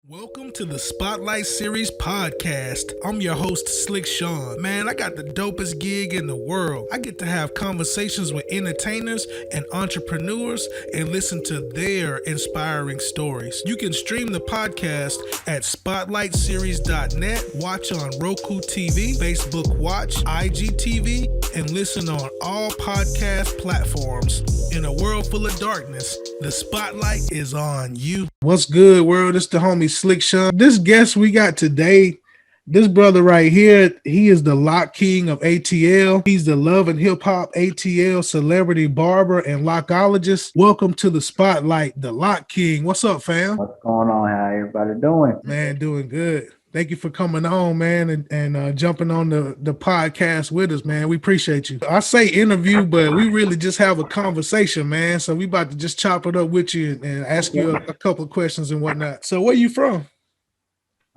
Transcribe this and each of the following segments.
Welcome to the Spotlight Series podcast. I'm your host, Slick Sean. Man, I got the dopest gig in the world. I get to have conversations with entertainers and entrepreneurs and listen to their inspiring stories. You can stream the podcast at spotlightseries.net, watch on Roku TV, Facebook Watch, IGTV, and listen on all podcast platforms. In a world full of darkness, the spotlight is on you. What's good, world? It's the homie Slick Sean. This guest we got today, this brother right here, he is the Loc King of ATL. He's the love and hip hop ATL celebrity barber and lockologist. Welcome to the spotlight, the Loc King. What's up, fam? What's going on? How everybody doing? Man, doing good. Thank you for coming on, man, and jumping on the podcast with us, man. We appreciate you. I say interview, but we really just have a conversation, man. So we about to just chop it up with you and ask you a couple of questions and whatnot. So where you from?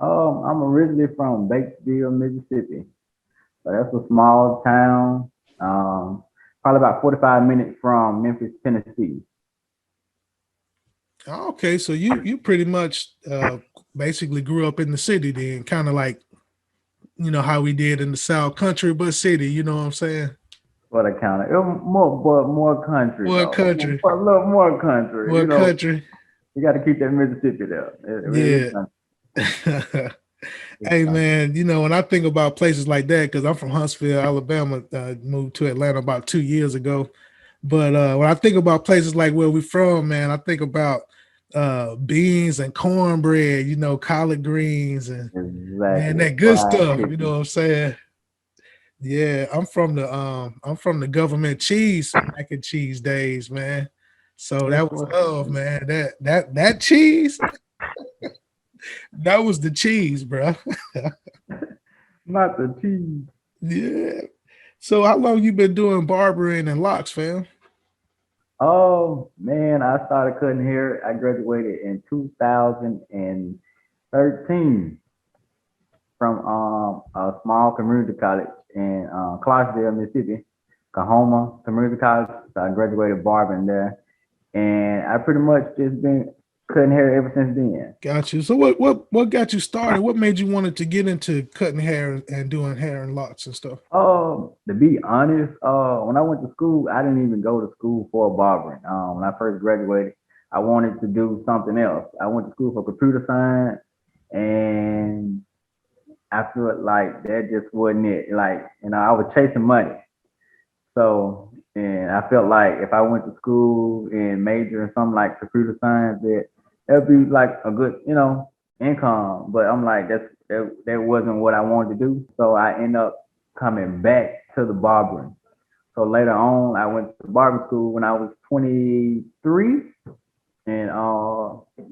I'm originally from Batesville, Mississippi. So that's a small town, probably about 45 minutes from Memphis, Tennessee. Okay, so you pretty much basically grew up in the city then, kind of like, you know, how we did in the South, country but city, you know what I'm saying? What I count it was more country. More though. country. A little more country. More country. You got to keep that Mississippi there. Yeah. Hey man, you know, when I think about places like that, because I'm from Huntsville, Alabama, moved to Atlanta about 2 years ago. But when I think about places like where we're from, man, I think about beans and cornbread, you know, collard greens and man, that good stuff, you know what I'm saying? Yeah, I'm from the government cheese, mac and cheese days, man. So that was love, man. That cheese, that was the cheese, bro. Not the cheese. Yeah. So how long you been doing barbering and locks, fam? Oh man, I started cutting hair. I graduated in 2013 from a small community college in Clarksville, Mississippi, Kahoma Community College. So I graduated barbering there, and I pretty much just been cutting hair ever since then. Got you. So what got you started? What made you wanted to get into cutting hair and doing hair and locks and stuff? To be honest, when I went to school, I didn't even go to school for barbering. When I first graduated, I wanted to do something else. I went to school for computer science, and I felt like that just wasn't it. Like, you know, I was chasing money. So, and I felt like if I went to school and major in something like computer science, that'd be like a good, you know, income. But I'm like, that wasn't what I wanted to do. So I ended up coming back to the barbering. So later on, I went to barber school when I was 23. And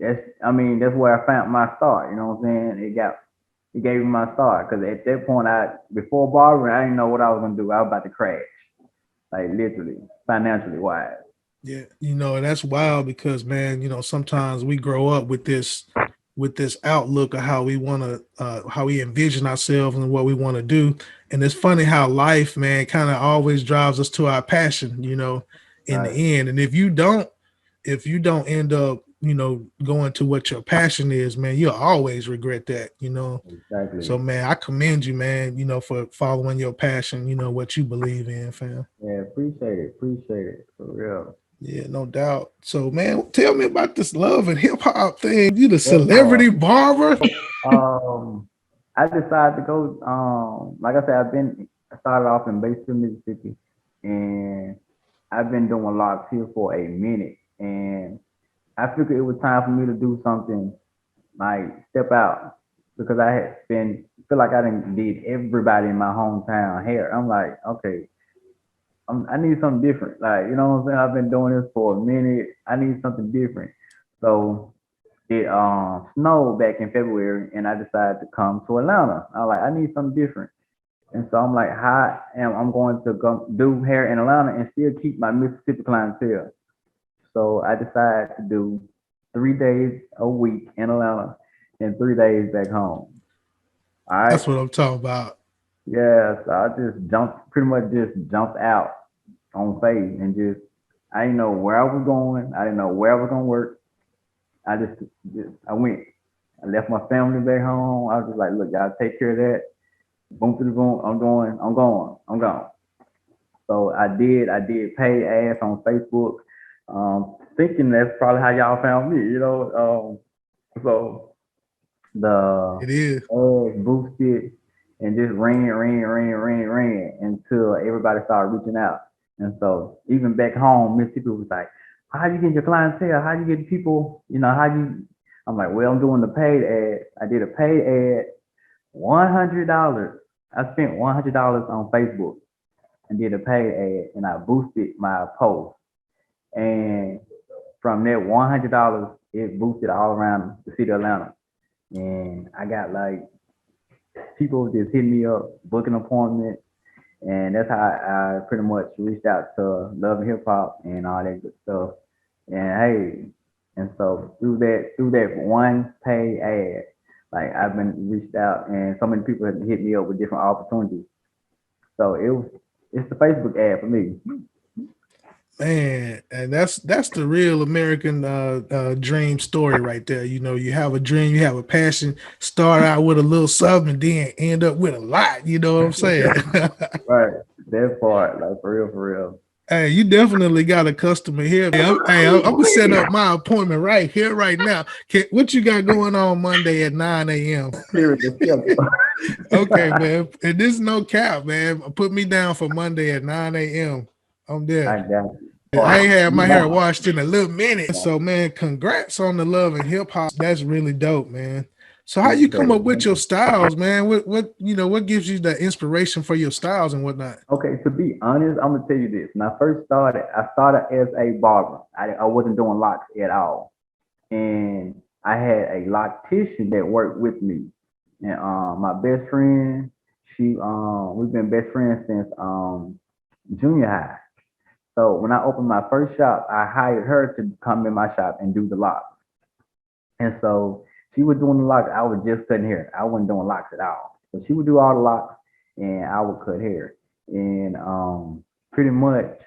that's where I found my start. You know what I'm saying? It gave me my start, because at that point, before barbering, I didn't know what I was gonna do. I was about to crash, like literally, financially wise. Yeah, you know, and that's wild because, man, you know, sometimes we grow up with this outlook of how we want to how we envision ourselves and what we want to do. And it's funny how life, man, kind of always drives us to our passion, you know, in the end. And if you don't end up, you know, going to what your passion is, man, you'll always regret that, you know. Exactly. So, man, I commend you, man, you know, for following your passion, you know, what you believe in, fam. Yeah, appreciate it, for real. Yeah, no doubt. So, man, tell me about this love and hip hop thing. You the celebrity barber? I decided to go. Like I said, I started off in Batesville, Mississippi, and I've been doing locks here for a minute, and I figured it was time for me to do something, like step out, because I feel like I did everybody in my hometown hair. I'm like, okay, I need something different. Like, you know what I'm saying? I've been doing this for a minute. I need something different. So it snowed back in February, and I decided to come to Atlanta. I was like, I need something different. And so I'm like, how am I going to go do hair in Atlanta and still keep my Mississippi clientele? So I decided to do 3 days a week in Atlanta and 3 days back home. All right. That's what I'm talking about. Yeah, so I pretty much jumped out on faith, and I didn't know where I was going. I didn't know where I was gonna work. I went. I left my family back home. I was just like, look, y'all take care of that. Boom to the boom. I'm gone. So I did pay ads on Facebook, thinking that's probably how y'all found me, you know. So the It is. ads boosted and just ran until everybody started reaching out. And so even back home, Mississippi was like, how you get your clientele? How you get people, how you I'm like, well, I'm doing the paid ad. I did a paid ad, $100. I spent $100 on Facebook and did a paid ad and I boosted my post. And from that $100, it boosted all around the city of Atlanta. And I got like people just hit me up, booking appointments, and that's how I pretty much reached out to Love and Hip Hop and all that good stuff. And hey, and so through that one pay ad, like I've been reached out, and so many people have hit me up with different opportunities. So it's the Facebook ad for me. Man, and that's the real American dream story right there. You have a dream, you have a passion, start out with a little something, and then end up with a lot. You know what I'm saying? Right, that part, like for real. Hey, you definitely got a customer here. I'm gonna set up my appointment right here, right now. What you got going on Monday at 9 a.m.? Period. Okay, man. And this is no cap, man. Put me down for Monday at 9 a.m. I'm there. I got you. I ain't had my hair No, washed in a little minute. So, man, congrats on the Love and Hip Hop. That's really dope, man. So how you come appreciate up with it. your styles, man? What gives you the inspiration for your styles and whatnot? Okay, to be honest, I'm gonna tell you this. When I started as a barber. I wasn't doing locks at all, and I had a loctician that worked with me. And my best friend, we've been best friends since junior high. So when I opened my first shop, I hired her to come in my shop and do the locks. And so she was doing the locks. I was just cutting hair. I wasn't doing locks at all. So she would do all the locks, and I would cut hair. And pretty much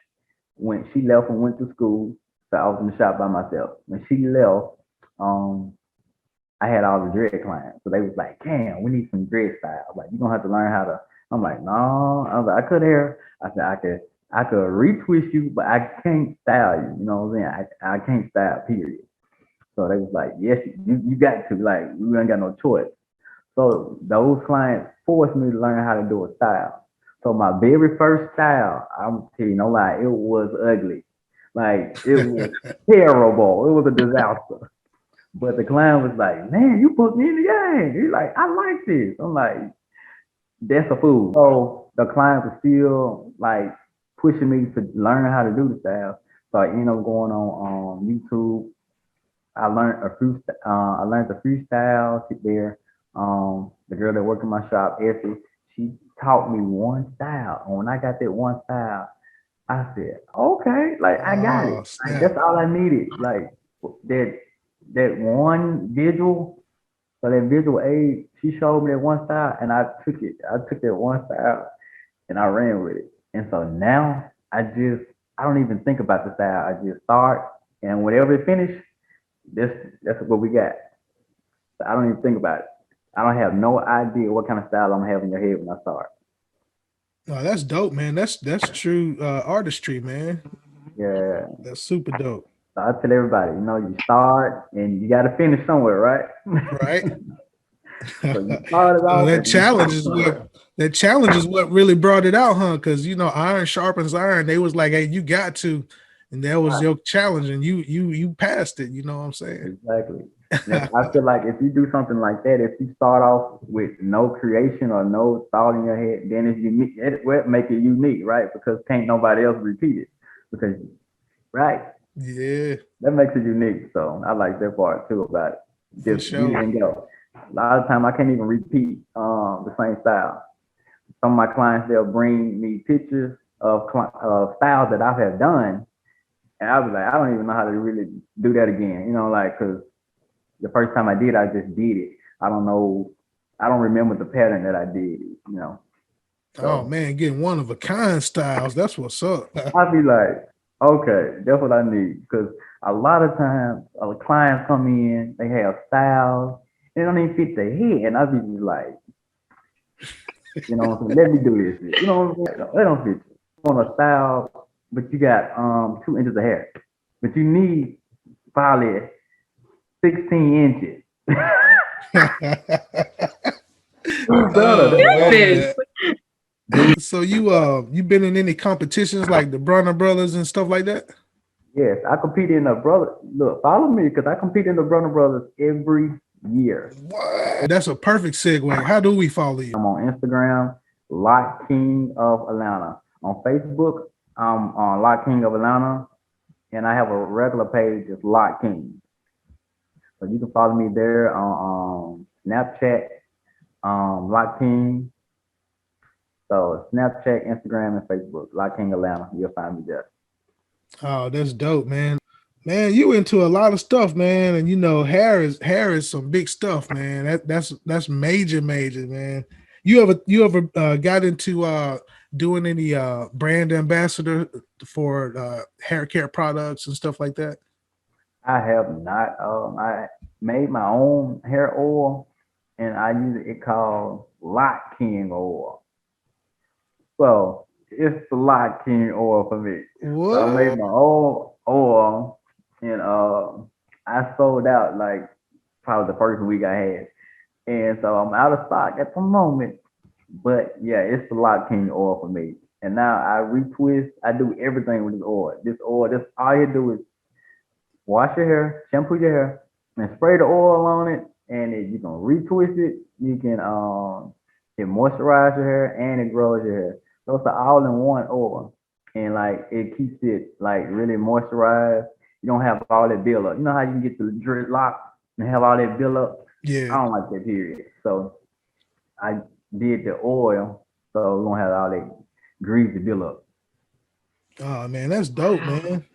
when she left and went to school, so I was in the shop by myself. When she left, um, I had all the dread clients. So they was like, "Damn, we need some dread style. Like, you're gonna have to learn how to." I'm like, "No." I was like, "I cut hair." I said, I could retwist you, but I can't style you. You know what I'm saying? I can't style, period." So they was like, "Yes, you got to. Like, we ain't got no choice." So those clients forced me to learn how to do a style. So my very first style, I'm telling you, no lie, it was ugly. Like, it was terrible. It was a disaster. But the client was like, "Man, you put me in the game." He's like, "I like this." I'm like, "That's a fool." So the client was still like pushing me to learn how to do the style. So I ended up going on YouTube. I learned a few styles there. The girl that worked in my shop, Effie, she taught me one style. And when I got that one style, I said, "Okay, like I got it. Oh, Like snap. that's all I needed. Like that that one visual, so that visual aid, she showed me that one style, and I took it. I took that one style and I ran with it. And so now I don't even think about the style. I just start, and whatever it finish, that's that's what we got. So I don't even think about it. I don't have no idea what kind of style I'm gonna have in your head when I start. Oh, that's dope, man. That's true artistry, man. Yeah. That's super dope. So I tell everybody, you start and you got to finish somewhere, right? Right? So you started So off that and you challenge finish is what somewhere. that challenge is what really brought it out, huh? Because iron sharpens iron. They was like, "Hey, you got to," and that was Right. your challenge, and you passed it. You know what I'm saying? Exactly. And I feel like if you do something like that, if you start off with no creation or no thought in your head, then it's unique. It will make it unique, right? Because can't nobody else repeat it. Because right, Yeah, that makes it unique. So I like that part too about it. for Just use sure. and go. A lot of time I can't even repeat the same style. Some of my clients they'll bring me pictures of styles that I have done, and I was like, I don't even know how to really do that again. Like because the first time I did, I just did it. I don't know, I don't remember the pattern that I did. Oh So man, getting one of a kind styles. That's what's up. I'd be like, okay, that's what I need because a lot of times clients come in, they have styles, It don't even fit the head. And I be just like, you know what I'm saying? Let me do this shit. You know what I'm saying? It don't fit you. You want a style, but you got 2 inches of hair. But you need probably 16 inches. Do better. That's Oh what I'm man. Goodness. do. So you been in any competitions like the Bronner Brothers and stuff like that? Yes, I compete in the brother. Look, follow me because I compete in the Brother Brothers every year. What? That's a perfect segue. How do we follow you? I'm on Instagram, Loc King of Atlanta. On Facebook, I'm on Loc King of Atlanta, and I have a regular page, it's Loc King. So you can follow me there on Snapchat, Loc King. So Snapchat, Instagram, and Facebook, Loc King Atlanta. You'll find me there. Oh, that's dope, man. Man, you into a lot of stuff, man, and hair is some big stuff, man. That's major, man. You ever got into doing any brand ambassador for hair care products and stuff like that? I have not. I made my own hair oil, and I use it called Loc King oil. So it's the Loc King oil for me. So I made What? my own oil, and I sold out like probably the first week I had, and so I'm out of stock at the moment. But yeah, it's the Loc King oil for me. And now I retwist. I do everything with this oil. This oil, this all you do is wash your hair, shampoo your hair, and spray the oil on it. And you can retwist it. You can it moisturize your hair and it grows your hair. So it's an all-in-one oil, and like it keeps it like really moisturized. You don't have all that buildup. You know how you can get the dreadlock and have all that buildup. I Yeah. don't like that period. So I did the oil, so we don't have all that greasy buildup. Oh man, that's dope, Wow. man.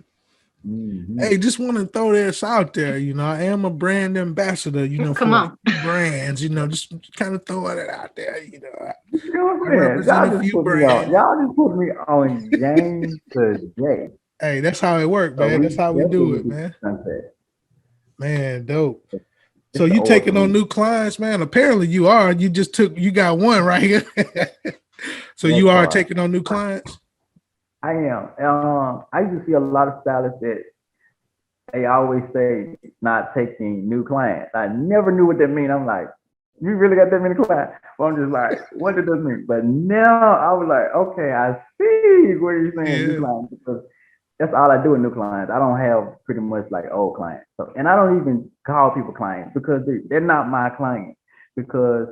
Mm-hmm. Hey, just want to throw this out there. I am a brand ambassador, Come for a on. few brands, just kind of throwing it out there. You know what I I'm saying? represent a Y'all just few put me on. brands. Y'all just put me on game today. Hey, that's how it works, So man. we That's how we definitely do will it, be man. sunset. Man, dope. So It's the you oil for taking on me. new clients, man? Apparently you are. You got one right here. So you That are part. taking on new clients? I am. I used to see a lot of stylists that they always say not taking new clients. I never knew what that mean. I'm like, you really got that many clients? Well, I'm just like, what does this mean? But now I was like, okay, I see what you're saying, new Yeah. clients, because that's all I do with new clients. I don't have pretty much like old clients. So, and I don't even call people clients because they're not my clients. Because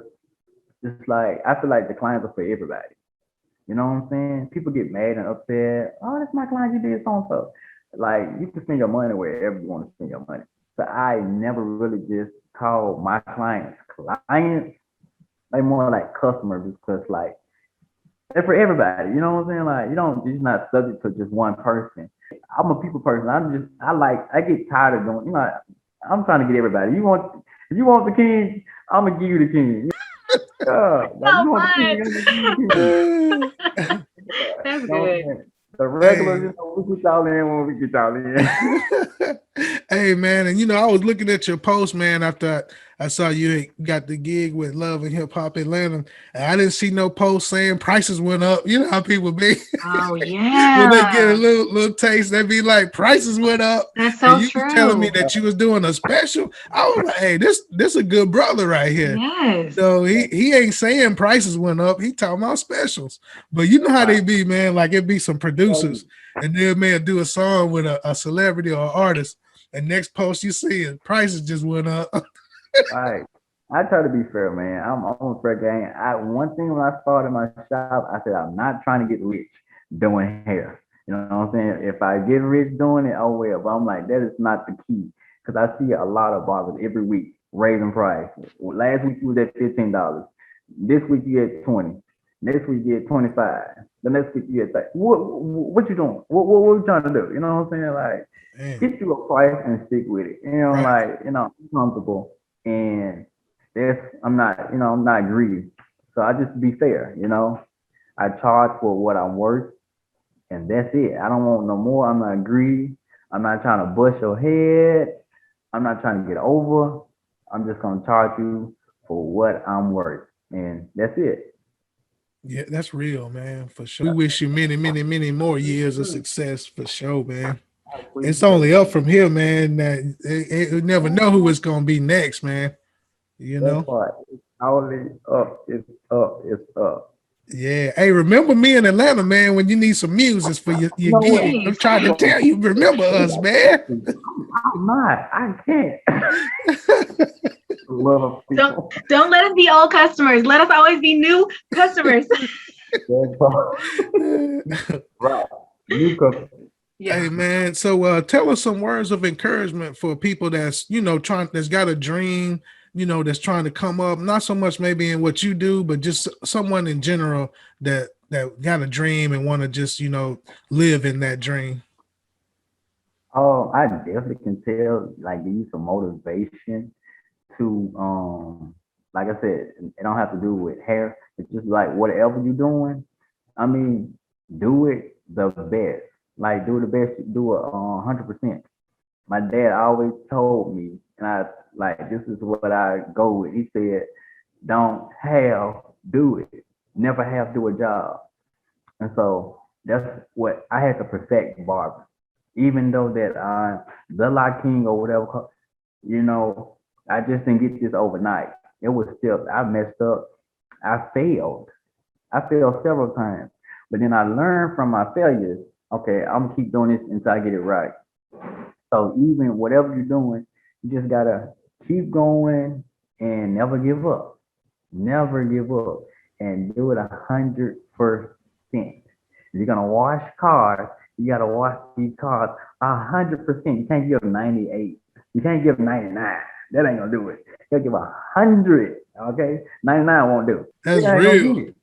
it's like I feel like the clients are for everybody. You know what I'm saying? People get mad and upset. Oh, that's my client. You did so and so. Like you can spend your money wherever you want to spend your money. So I never really just call my clients clients. They more like customers because like they're for everybody. You know what I'm saying? Like you're not subject to just one person. I'm a people person. I get tired of doing. I'm trying to get everybody. If you want the king, I'm gonna give you the king. Yeah, like So you want the king, I'm gonna give you the king. That's You know what I'm good. saying? The regulars, Hey. we get y'all in when we get y'all in. Hey man, and I was looking at your post, man, after I saw you had got the gig with Love and Hip Hop Atlanta, and I didn't see no post saying prices went up. You know how people be Oh when they get a yeah. little taste, they be like prices went up, That's and so you was telling me true. that you was doing a special. I was like, hey, this a good brother right here. Yes. So he ain't saying prices went up. He talking about specials. But you know how Right. they be, man. Like it be some producers, and they may do a song with a celebrity or artist, and next post you see it, prices just went up. Right. I try to be fair, man. I'm a fair game. One thing when I started my shop, I said I'm not trying to get rich doing hair. You know what I'm saying? If I get rich doing it, oh well. But I'm like, that is not the key. Because I see a lot of barbers every week raising price. Last week you was at $15. This week you at 20. Next week you at 25. The next week you at 30. What you doing? What you trying to do? You know what I'm saying? Like Man, get you a price and stick with it. right. Like, I'm comfortable and that's I'm not greedy. So I just be fair. I charge for what I'm worth and that's it. I don't want no more. I'm not greedy. I'm not trying to bust your head. I'm not trying to get over. I'm just gonna charge you for what I'm worth, and that's it. Yeah, that's real, man, for sure. We wish you many, many, many more years of success for sure, man. I It's appreciate only up it. from here, man. That you never know who it's gonna be next, man. You That know? part. It's always up. It's up. It's up. Yeah. Hey, remember me in Atlanta, man, when you need some music for You your know what? gig. I'm Please. trying to tell you, remember us, man. I'm not. I can't. Love Don't people. don't let us be old customers. Let us always be new customers. That part. Right. New customers. Hey Yeah. man, so tell us some words of encouragement for people that's that's got a dream, that's trying to come up, not so much maybe in what you do, but just someone in general that got a dream and want to just live in that dream. Oh, I definitely can tell, like, give you some motivation to, like I said, it don't have to do with hair. It's just like whatever you're doing. I mean, do it the best. Like, do the best. Do it 100%. My dad always told me, and I like this is what I go with. He said, "Don't have, do it. Never have do a job." And so that's what I had to perfect barber. Even though that I'm the Loc King or whatever, you know, I just didn't get this overnight. It was still, I messed up. I failed. I failed several times. But then I learned from my failures. Okay, I'm gonna keep doing this until I get it right. So even whatever you're doing, you just gotta keep going and never give up. Never give up and do it 100%. If you're gonna wash cars, you gotta wash these cars 100%. You can't give 98. You can't give 99. That ain't gonna do it. You gotta give 100. Okay, 99 won't do. That's It ain't gonna get real. it.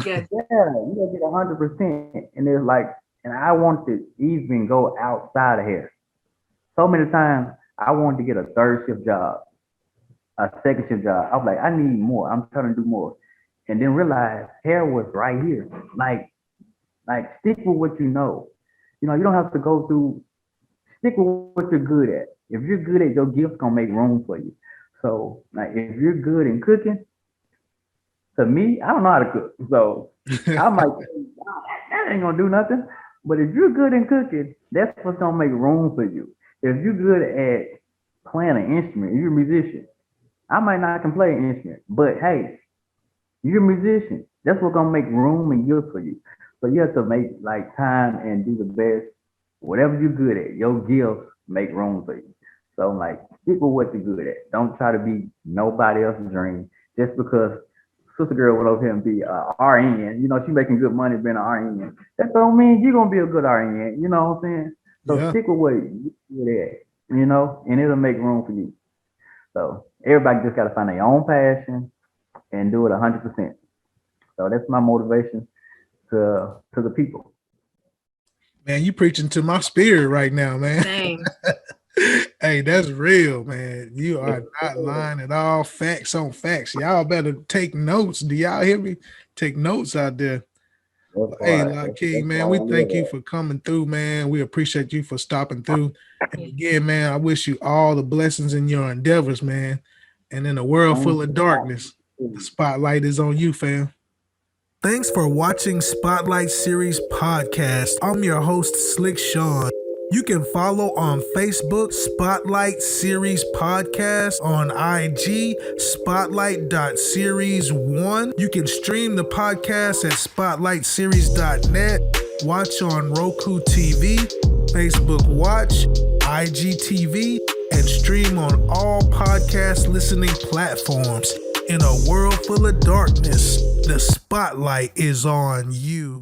Yes. Yeah, you gotta get 100%. And it's like, and I want to even go outside of here. So many times I wanted to get a third shift job, a second shift job. I was like, I need more. I'm trying to do more. And then realize hair was right here. Like stick with what you know. You don't have to go through, stick with what you're good at. If you're good at your gift's gonna make room for you. So like if you're good in cooking, to me, I don't know how to cook. So I might say, "Wow, that ain't gonna do nothing." But if you're good in cooking, that's what's gonna make room for you. If you're good at playing an instrument, you're a musician. I might not can play an instrument, but hey, you're a musician. That's what's gonna make room and use for you. So you have to make like time and do the best. Whatever you're good at, your gifts make room for you. So like stick with what you're good at. Don't try to be nobody else's dream just because sister girl went over here and be a RN. She making good money being an RN. That don't mean you're gonna be a good RN. You know what I'm saying? So Yeah. stick with what you're good at. And it'll make room for you. So everybody just gotta find their own passion and do it 100%. So that's my motivation to the people. Man, you preaching to my spirit right now, man. Same. Hey, that's real, man. You Yes, are not sir. lying at all. Facts on facts. Y'all better take notes. Do y'all hear me? Take notes out there. That's Hey, why. Loc That's King, why man, I we live thank you at. for coming through, man. We appreciate you for stopping through. And Yeah. again, man, I wish you all the blessings in your endeavors, man. And in a world Thank full of darkness, the you. spotlight is on you, fam. Thanks for watching Spotlight Series Podcast. I'm your host, Slick Sean. You can follow on Facebook, Spotlight Series Podcast, on IG, Spotlight.series1. You can stream the podcast at spotlightseries.net, watch on Roku TV, Facebook Watch, IGTV, and stream on all podcast listening platforms. In a world full of darkness, the spotlight is on you.